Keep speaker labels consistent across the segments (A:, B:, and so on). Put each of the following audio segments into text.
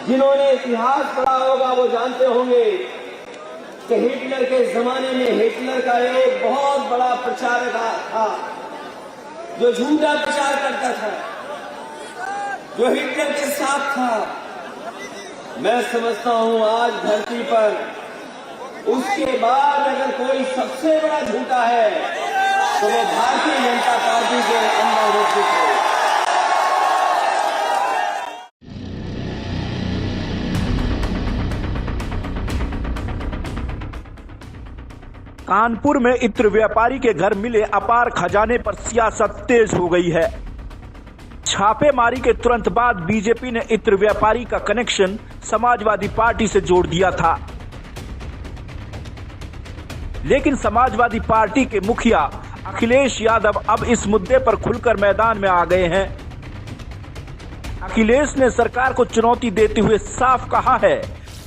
A: जिन्होंने इतिहास पढ़ा होगा वो जानते होंगे कि हिटलर के जमाने में हिटलर का एक बहुत बड़ा प्रचारक था जो झूठा प्रचार करता था, जो हिटलर के साथ था। मैं समझता हूं आज धरती पर उसके बाद अगर कोई सबसे बड़ा झूठा है तो वो भारतीय जनता पार्टी के अंदर उपस्थित है।
B: कानपुर में इत्र व्यापारी के घर मिले अपार खजाने पर सियासत तेज हो गई है। छापेमारी के तुरंत बाद बीजेपी ने इत्र व्यापारी का कनेक्शन समाजवादी पार्टी से जोड़ दिया था, लेकिन समाजवादी पार्टी के मुखिया अखिलेश यादव अब इस मुद्दे पर खुलकर मैदान में आ गए हैं। अखिलेश ने सरकार को चुनौती देते हुए साफ कहा है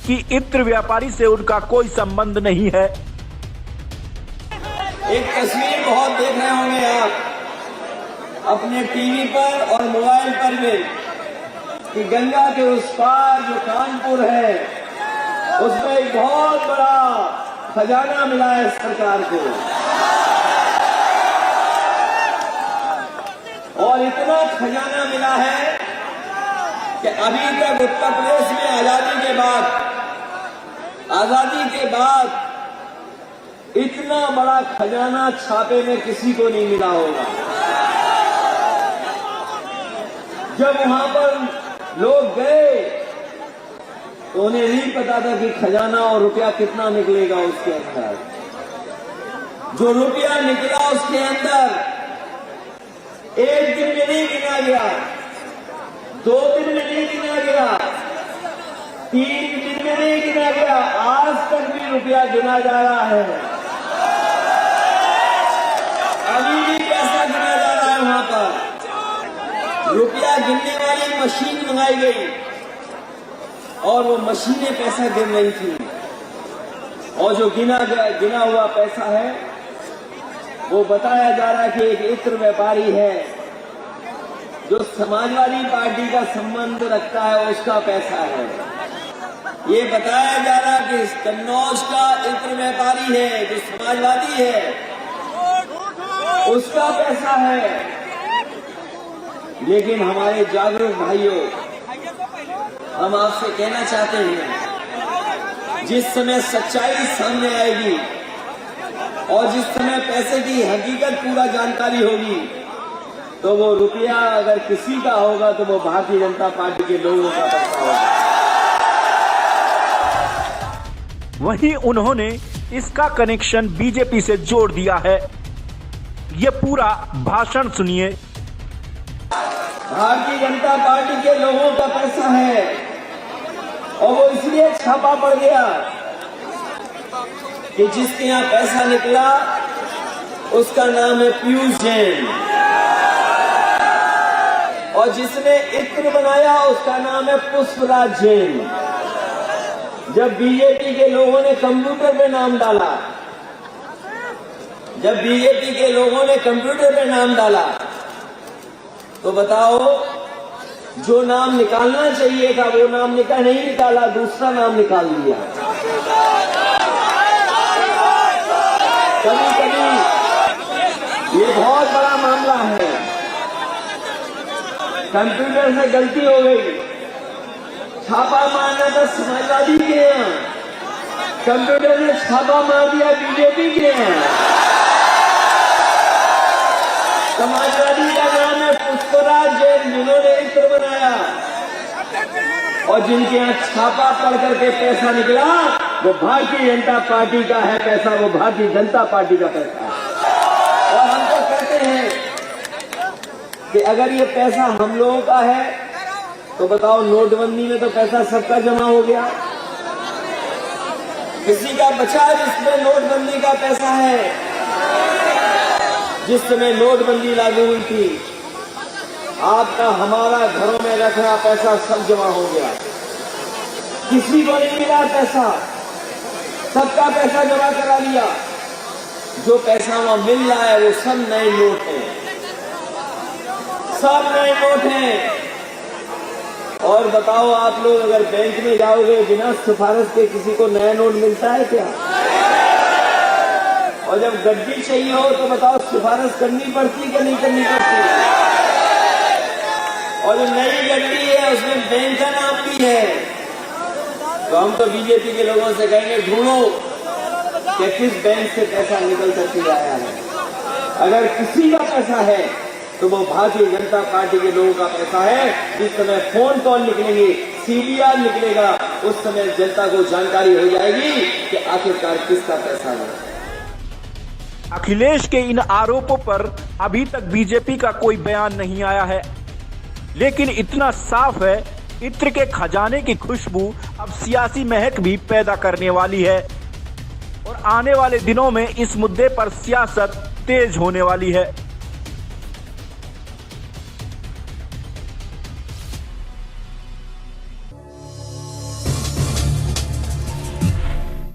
B: कि इत्र व्यापारी से उनका कोई संबंध नहीं है।
A: एक तस्वीर बहुत देख रहे होंगे आप अपने टीवी पर और मोबाइल पर भी कि गंगा के उस पार जो कानपुर है उसमें एक बहुत बड़ा खजाना मिला है सरकार को, और इतना खजाना मिला है कि अभी तक उत्तर प्रदेश में आजादी के बाद इतना बड़ा खजाना छापे में किसी को नहीं मिला होगा। जब वहां पर लोग गए तो उन्हें नहीं पता था कि खजाना और रुपया कितना निकलेगा उसके अंदर। जो रुपया निकला उसके अंदर एक दिन में नहीं गिना गया, 2 दिन में नहीं गिना गया, 3 दिन में नहीं गिना गया, आज तक भी रुपया गिना जा रहा है। अभी भी पैसा गिना जा रहा है। वहां पर रुपया गिनने वाली मशीन मंगाई गई और वो मशीनें पैसा गिन रही थी, और जो गिना हुआ पैसा है वो बताया जा रहा है कि एक इत्र व्यापारी है जो समाजवादी पार्टी का संबंध रखता है, उसका पैसा है। ये बताया जा रहा है कि कन्नौज का इत्र व्यापारी है जो समाजवादी है, उसका पैसा है। लेकिन हमारे जागरूक भाइयों, हम आपसे कहना चाहते हैं, जिस समय सच्चाई सामने आएगी और जिस समय पैसे की हकीकत पूरा जानकारी होगी तो वो रुपया अगर किसी का होगा तो वो भारतीय जनता पार्टी के लोगों का पैसा होगा।
B: वहीं उन्होंने इसका कनेक्शन बीजेपी से जोड़ दिया है। ये पूरा भाषण सुनिए।
A: भारतीय जनता पार्टी के लोगों का पैसा है और वो इसलिए छापा पड़ गया कि जिसके यहाँ पैसा निकला उसका नाम है पीयूष जैन, और जिसने इत्र बनाया उसका नाम है पुष्पराज जैन। जब बीजेपी के लोगों ने कंप्यूटर पे नाम डाला, तो बताओ, जो नाम निकालना चाहिए था वो नाम नहीं निकाला, दूसरा नाम निकाल दिया। कभी ये बहुत बड़ा मामला है। कंप्यूटर से गलती हो गई, छापा मारना था समाजवादी के यहाँ, कंप्यूटर ने छापा मार दिया बीजेपी के यहाँ। समाजवादी का नाम है पुष्पराज जैन, जिन्होंने इत्र बनाया, और जिनके यहाँ छापा पड़ करके पैसा निकला वो भारतीय जनता पार्टी का है पैसा, वो भारतीय जनता पार्टी का पैसा है। और हम तो कहते हैं कि अगर ये पैसा हम लोगों का है तो बताओ, नोटबंदी में तो पैसा सबका जमा हो गया, किसी का बचा जिसमें नोटबंदी का पैसा है। जिस समय नोटबंदी लागू हुई थी, आपका हमारा घरों में रखा पैसा सब जमा हो गया, किसी को नहीं मिला पैसा, सबका पैसा जमा करा लिया। जो पैसा वहां मिल रहा है वो सब नए नोट हैं, सब नए नोट हैं। और बताओ आप लोग, अगर बैंक में जाओगे बिना सिफारिश के किसी को नया नोट मिलता है क्या? और जब गड्डी चाहिए हो तो बताओ सिफारिश करनी पड़ती कि नहीं करनी पड़ती? और जो नई गड्डी है उसमें बैंक का नाम भी है। तो हम तो बीजेपी के लोगों से कहेंगे ढूंढो कि किस बैंक से पैसा निकल करके आया है। अगर किसी का पैसा है तो वो भारतीय जनता पार्टी के लोगों का पैसा है। जिस समय फोन कॉल निकलेंगे, सीडीआर निकलेगा, उस समय जनता को जानकारी हो जाएगी कि आखिरकार किसका पैसा है।
B: अखिलेश के इन आरोपों पर अभी तक बीजेपी का कोई बयान नहीं आया है, लेकिन इतना साफ है, इत्र के खजाने की खुशबू अब सियासी महक भी पैदा करने वाली है और आने वाले दिनों में इस मुद्दे पर सियासत तेज होने वाली है।